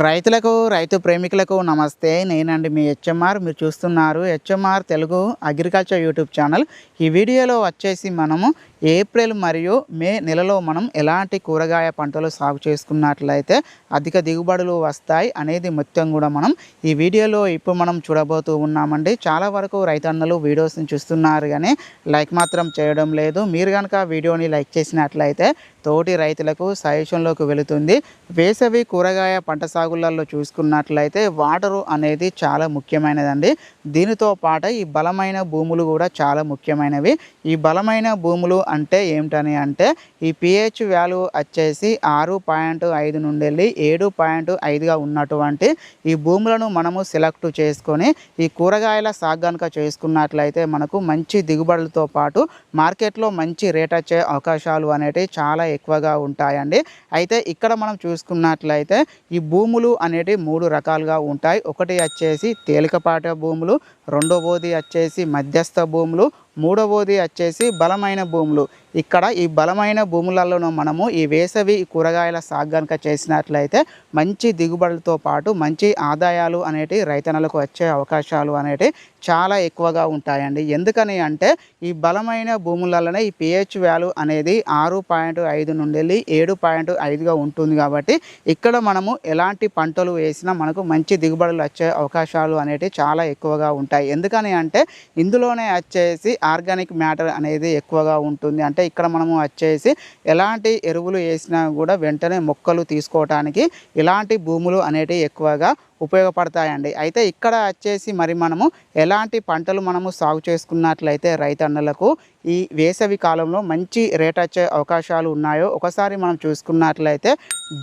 రైతులకు, రైతు ప్రేమికులకు నమస్తే. నేనండి మీ హెచ్ఎంఆర్. మీరు చూస్తున్నారు HMR Telugu agriculture YouTube channel. ఈ వీడియోలో వచ్చేసి మనము ఏప్రిల్ మరియు మే నెలలో మనం ఎలాంటి కూరగాయ పంటలు సాగు చేసుకున్నట్లయితే అధిక దిగుబడులు వస్తాయి అనేది మొత్తం కూడా మనం ఈ వీడియోలో ఇప్పుడు మనం చూడబోతూ ఉన్నామండి. చాలా వరకు రైతన్నలు వీడియోస్ని చూస్తున్నారు కానీ లైక్ మాత్రం చేయడం లేదు. మీరు కనుక వీడియోని లైక్ చేసినట్లయితే తోటి రైతులకు సజెషన్లోకి వెళుతుంది. వేసవి కూరగాయ పంట సాగులలో చూసుకున్నట్లయితే వాటరు అనేది చాలా ముఖ్యమైనదండి. దీనితో పాటు ఈ బలమైన భూములు కూడా చాలా ముఖ్యమైనవి. ఈ బలమైన భూములు అంటే ఏమిటని అంటే ఈ పిహెచ్ వాల్యూ వచ్చేసి 6.5 నుండి వెళ్ళి 7.5గా ఉన్నటువంటి ఈ భూములను మనము సెలెక్ట్ చేసుకొని ఈ కూరగాయల సాగు కనుక చేసుకున్నట్లయితే మనకు మంచి దిగుబడులతో పాటు మార్కెట్లో మంచి రేట్ వచ్చే అవకాశాలు అనేటివి చాలా ఎక్కువగా ఉంటాయండి. అయితే ఇక్కడ మనం చూసుకున్నట్లయితే ఈ భూములు అనేటివి 3 రకాలుగా ఉంటాయి. ఒకటి వచ్చేసి తేలికపాటి భూములు, రెండవది వచ్చేసి మధ్యస్థ భూములు, మూడవది వచ్చేసి బలమైన భూములు. ఇక్కడ ఈ బలమైన భూములలోనూ మనము ఈ వేసవి కూరగాయల సాగు కనుక చేసినట్లయితే మంచి దిగుబడులతో పాటు మంచి ఆదాయాలు అనేటివి రైతన్నలకు వచ్చే అవకాశాలు అనేటివి చాలా ఎక్కువగా ఉంటాయండి. ఎందుకని అంటే ఈ బలమైన భూములలోనే ఈ పిహెచ్ వాల్యూ అనేది 6.5 నుండి వెళ్ళి 7.5గా ఉంటుంది. కాబట్టి ఇక్కడ మనము ఎలాంటి పంటలు వేసినా మనకు మంచి దిగుబడులు వచ్చే అవకాశాలు అనేటివి చాలా ఎక్కువగా ఉంటాయి. ఎందుకని అంటే ఇందులోనే వచ్చేసి ఆర్గానిక్ మ్యాటర్ అనేది ఎక్కువగా ఉంటుంది. అంటే ఇక్కడ మనము వచ్చేసి ఎలాంటి ఎరువులు వేసినా కూడా వెంటనే మొక్కలు తీసుకోవటానికి ఇలాంటి భూములు అనేటివి ఎక్కువగా ఉపయోగపడతాయండి. అయితే ఇక్కడ వచ్చేసి మరి మనము ఎలాంటి పంటలు మనము సాగు చేసుకున్నట్లయితే రైతన్నలకు ఈ వేసవి కాలంలో మంచి రేట్ వచ్చే అవకాశాలు ఉన్నాయో ఒకసారి మనం చూసుకున్నట్లయితే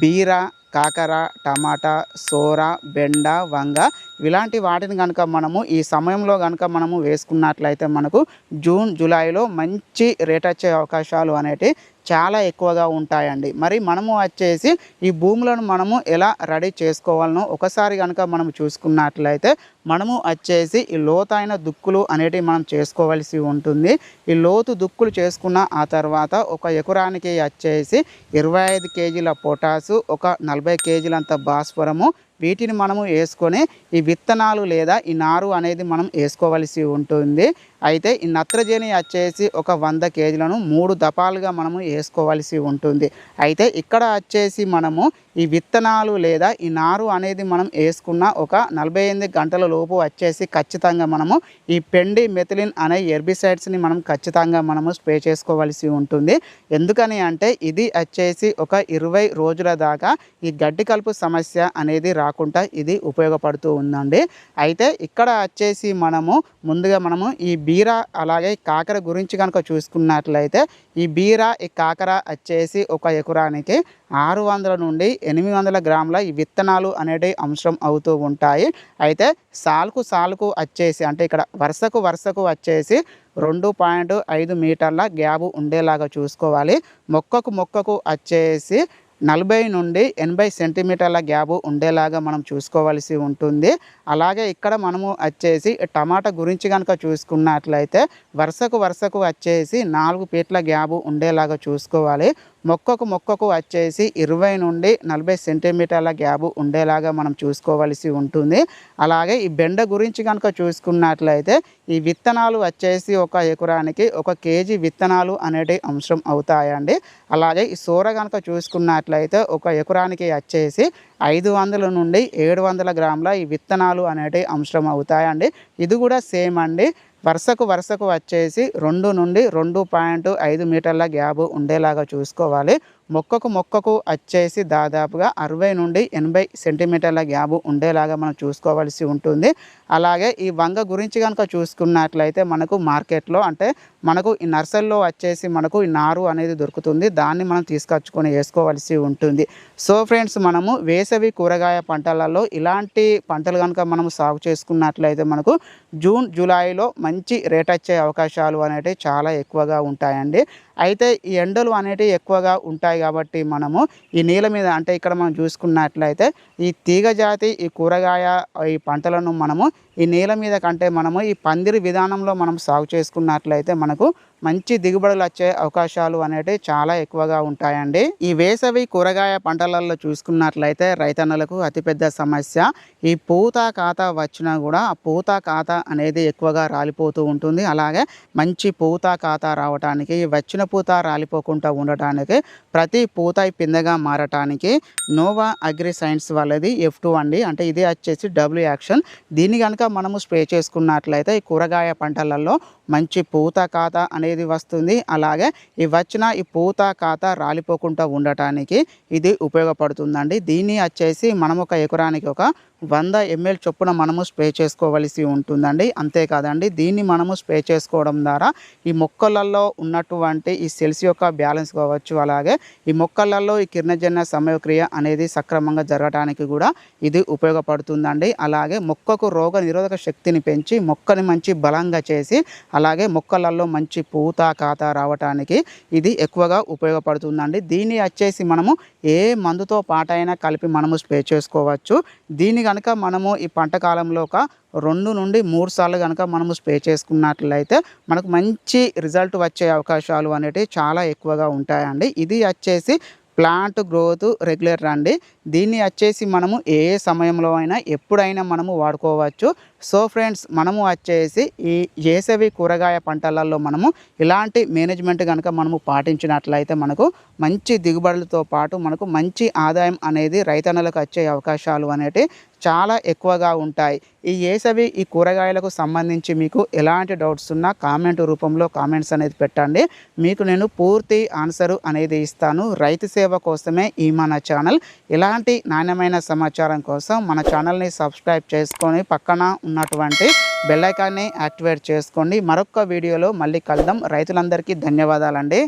బీర, కాకర, టమాటా, సోర, బెండ, వంగ ఇలాంటి వాటిని కనుక మనము ఈ సమయంలో కనుక మనము వేసుకున్నట్లయితే మనకు జూన్, జూలైలో మంచి రేట్ వచ్చే అవకాశాలు అనేటివి చాలా ఎక్కువగా ఉంటాయండి. మరి మనము వచ్చేసి ఈ భూములను మనము ఎలా రెడీ చేసుకోవాలనో ఒకసారి కనుక మనం చూసుకున్నట్లయితే మనము వచ్చేసి ఈ లోతైన దుక్కులు అనేటివి మనం చేసుకోవాల్సి ఉంటుంది. ఈ లోతు దుక్కులు చేసుకున్న ఆ తర్వాత ఒక ఎకరానికి వచ్చేసి 25 కేజీల పొటాసు, ఒక 40 కేజీలంత భాస్వరము వీటిని మనము వేసుకొని ఈ విత్తనాలు లేదా ఈ నారు అనేది మనం వేసుకోవలసి ఉంటుంది. అయితే ఈ నత్రజని వచ్చేసి ఒక 100 కేజీలను 3 దపాలుగా మనము వేసుకోవాల్సి ఉంటుంది. అయితే ఇక్కడ వచ్చేసి మనము ఈ విత్తనాలు లేదా ఈ నారు అనేది మనం వేసుకున్న ఒక 48 గంటల లోపు వచ్చేసి ఖచ్చితంగా మనము ఈ పెండి మెథిలిన్ అనే హెర్బిసైడ్స్ని మనం ఖచ్చితంగా మనము స్ప్రే చేసుకోవాల్సి ఉంటుంది. ఎందుకని అంటే ఇది వచ్చేసి ఒక 20 రోజుల దాకా ఈ గడ్డి కలుపు సమస్య అనేది రాకుండా ఇది ఉపయోగపడుతూ ఉందండి. అయితే ఇక్కడ వచ్చేసి ముందుగా మనము ఈ బీర అలాగే కాకర గురించి కనుక చూసుకున్నట్లయితే ఈ బీర, ఈ కాకర వచ్చేసి ఒక ఎకరానికి 600 నుండి 800 గ్రాముల ఈ విత్తనాలు అనేటివి అవసరం అవుతూ ఉంటాయి. అయితే సాలుకు వచ్చేసి అంటే ఇక్కడ వరుసకు వచ్చేసి 2.5 మీటర్ల గ్యాబు ఉండేలాగా చూసుకోవాలి. మొక్కకు వచ్చేసి 40 నుండి 80 సెంటీమీటర్ల గ్యాబు ఉండేలాగా మనం చూసుకోవాల్సి ఉంటుంది. అలాగే ఇక్కడ మనము వచ్చేసి టమాటా గురించి కనుక చూసుకున్నట్లయితే వరుసకు వచ్చేసి 4 ఫీట్ల గ్యాబు ఉండేలాగా చూసుకోవాలి. మొక్కకు వచ్చేసి 20 నుండి 40 సెంటీమీటర్ల గ్యాబు ఉండేలాగా మనం చూసుకోవాల్సి ఉంటుంది. అలాగే ఈ బెండ గురించి కనుక చూసుకున్నట్లయితే ఈ విత్తనాలు వచ్చేసి ఒక ఎకరానికి 1 కేజీ విత్తనాలు అనేటివి అవసరం అవుతాయండి. అలాగే ఈ సోర కనుక చూసుకున్నట్లయితే ఒక ఎకరానికి వచ్చేసి 500 నుండి 700 గ్రాముల ఈ విత్తనాలు అనేటివి అవసరం అవుతాయండి. ఇది కూడా సేమ్ అండి. వరుసకు వచ్చేసి 2 నుండి 2.5 మీటర్ల గ్యాబు ఉండేలాగా చూసుకోవాలి. మొక్కకు వచ్చేసి దాదాపుగా 60 నుండి 80 సెంటీమీటర్ల గ్యాబు ఉండేలాగా మనం చూసుకోవాల్సి ఉంటుంది. అలాగే ఈ వంగ గురించి కనుక చూసుకున్నట్లయితే మనకు మార్కెట్లో అంటే మనకు ఈ నర్సరీలో వచ్చేసి మనకు ఈ నారు అనేది దొరుకుతుంది. దాన్ని మనం తీసుకొచ్చుకొని వేసుకోవాల్సి ఉంటుంది. సో ఫ్రెండ్స్, మనము వేసవి కూరగాయ పంటలలో ఇలాంటి పంటలు కనుక మనం సాగు చేసుకున్నట్లయితే మనకు జూన్, జూలైలో మంచి రేట్ వచ్చే అవకాశాలు అనేటివి చాలా ఎక్కువగా ఉంటాయండి. అయితే ఈ ఎండలు అనేటివి ఎక్కువగా ఉంటాయి కాబట్టి మనము ఈ నీళ్ళ మీద అంటే ఇక్కడ మనం చూసుకున్నట్లయితే ఈ తీగ జాతి ఈ కూరగాయ ఈ పంటలను మనము ఈ నేల మీద కంటే మనము ఈ పందిరి విధానంలో మనం సాగు చేసుకున్నట్లయితే మనకు మంచి దిగుబడులు వచ్చే అవకాశాలు అనేటివి చాలా ఎక్కువగా ఉంటాయండి. ఈ వేసవి కూరగాయ పంటలలో చూసుకున్నట్లయితే రైతన్నలకు అతిపెద్ద సమస్య ఈ పూత కాత వచ్చినా కూడా ఆ పూత కాత అనేది ఎక్కువగా రాలిపోతూ ఉంటుంది. అలాగే మంచి పూత కాత రావడానికి వచ్చిన పూత రాలిపోకుండా ఉండటానికి ప్రతి పూత పిందెగా మారటానికి నోవా అగ్రి సైన్స్ వాళ్ళది F2 అండి. అంటే ఇది వచ్చేసి డబ్ల్యూ యాక్షన్. దీన్ని కనుక మనము స్ప్రే చేసుకున్నట్లయితే ఈ కూరగాయ పంటలలో మంచి పూత కాత అనేది వస్తుంది. అలాగే ఈ వచ్చిన ఈ పూత కాత రాలిపోకుండా ఉండటానికి ఇది ఉపయోగపడుతుందండి. దీన్ని వచ్చేసి మనం ఒక ఎకరానికి ఒక 100 ml చొప్పున మనము స్ప్రే చేసుకోవలసి ఉంటుందండి. అంతేకాదండి, దీన్ని మనము స్ప్రే చేసుకోవడం ద్వారా ఈ మొక్కలలో ఉన్నటువంటి ఈ సెల్స్ యొక్క బ్యాలెన్స్ కావచ్చు, అలాగే ఈ మొక్కలలో ఈ కిరణజన్య సమయక్రియ అనేది సక్రమంగా జరగడానికి కూడా ఇది ఉపయోగపడుతుందండి. అలాగే మొక్కకు రోగ నిరోధక శక్తిని పెంచి మొక్కని మంచి బలంగా చేసి అలాగే మొక్కలలో మంచి పూత కాత రావటానికి ఇది ఎక్కువగా ఉపయోగపడుతుందండి. దీన్ని వచ్చేసి మనము ఏ మందుతో పాటైనా కలిపి మనము స్ప్రే చేసుకోవచ్చు. దీన్ని కనుక మనము ఈ పంట కాలంలో ఒక 2 నుండి 3 సార్లు కనుక మనము స్ప్రే చేసుకున్నట్లయితే మనకు మంచి రిజల్ట్ వచ్చే అవకాశాలు అనేటివి చాలా ఎక్కువగా ఉంటాయండి. ఇది వచ్చేసి ప్లాంట్ గ్రోత్ రెగ్యులేటర్ అండి. దీన్ని వచ్చేసి మనము ఏ సమయంలో అయినా ఎప్పుడైనా మనము వాడుకోవచ్చు. సో ఫ్రెండ్స్, మనము వచ్చేసి ఈ వేసవి కూరగాయ పంటలలో మనము ఇలాంటి మేనేజ్మెంట్ కనుక మనము పాటించినట్లయితే మనకు మంచి దిగుబడులతో పాటు మనకు మంచి ఆదాయం అనేది రైతన్నలకు వచ్చే అవకాశాలు అనేటివి చాలా ఎక్కువగా ఉంటాయి. ఈ వేసవి ఈ కూరగాయలకు సంబంధించి మీకు ఎలాంటి డౌట్స్ ఉన్నా కామెంట్ రూపంలో కామెంట్స్ అనేది పెట్టండి. మీకు నేను పూర్తి ఆన్సర్ అనేది ఇస్తాను. రైతు సేవ కోసమే ఈ మన ఛానల్. ఇలాంటి నాణ్యమైన సమాచారం కోసం మన ఛానల్ని సబ్స్క్రైబ్ చేసుకొని పక్కన ఉన్నటువంటి బెల్ ఐకాన్ని యాక్టివేట్ చేసుకోండి. మరొక వీడియోలో మళ్ళీ కలుద్దాం. రైతులందరికీ ధన్యవాదాలండి.